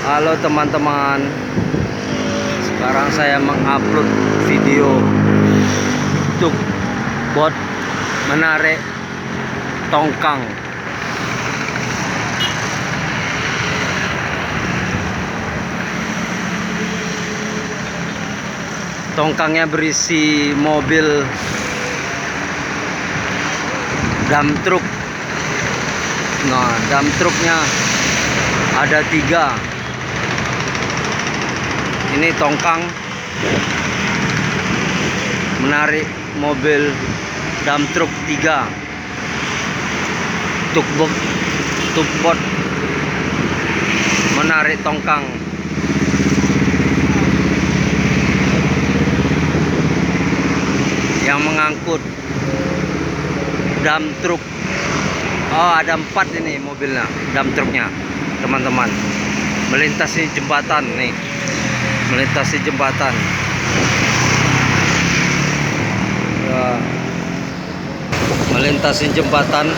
Halo teman-teman, sekarang saya mengupload video untuk bot menarik tongkang. Tongkangnya berisi mobil dump truck. Nah, dump trucknya ada 3. Ini tongkang menarik mobil dump truck 3. Tukbot menarik tongkang. Yang mengangkut dump truck. Oh, ada 4 ini mobilnya, dump trucknya, teman-teman. Melintasi jembatan nih. Melintasi jembatan. Ya. Melintasi jembatan.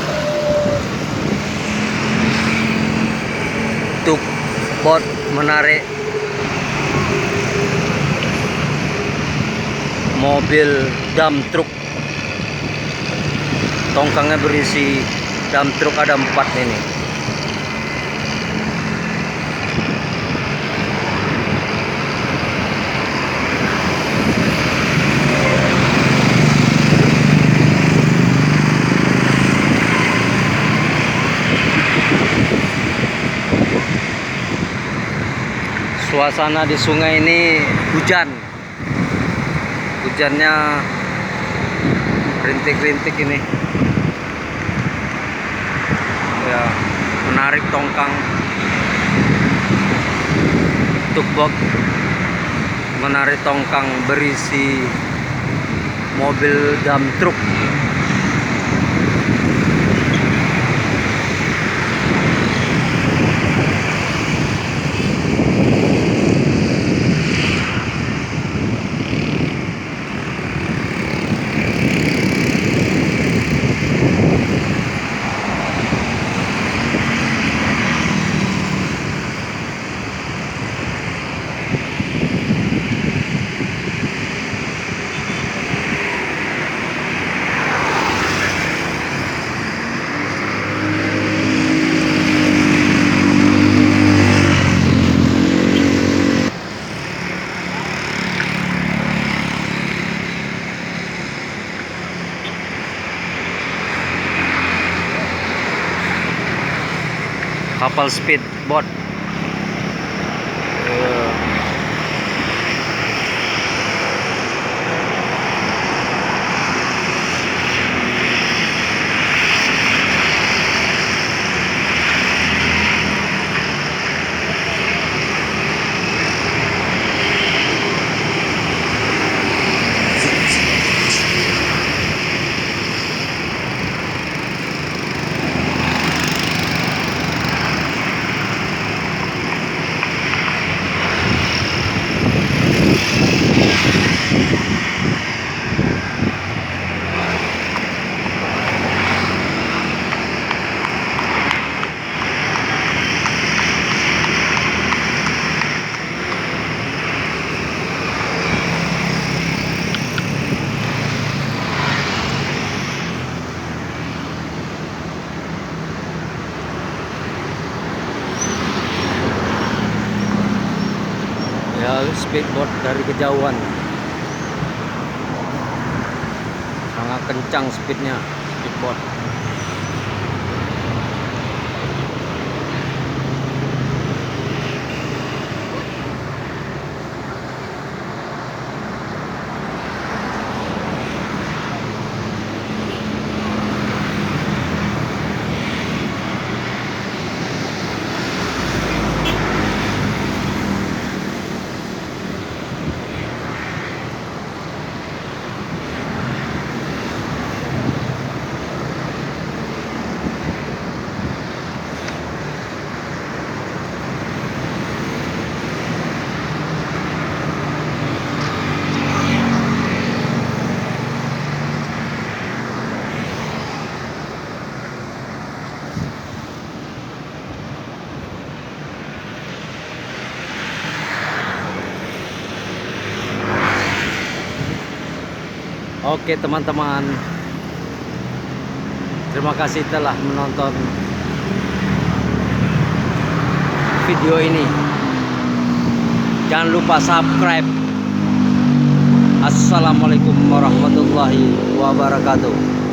Tukbot menarik mobil dump truck. Tongkangnya berisi dump truck, ada 4 ini. Suasana di sungai ini hujan. Hujannya rintik-rintik ini. Ya, menarik tongkang. Tukbot menarik tongkang berisi mobil dump truck. Kapal speedboat. Ya, speedboat dari kejauhan. Sangat kencang speednya speedboat. Oke teman-teman, terima kasih telah menonton video ini. Jangan lupa subscribe. Assalamualaikum warahmatullahi wabarakatuh.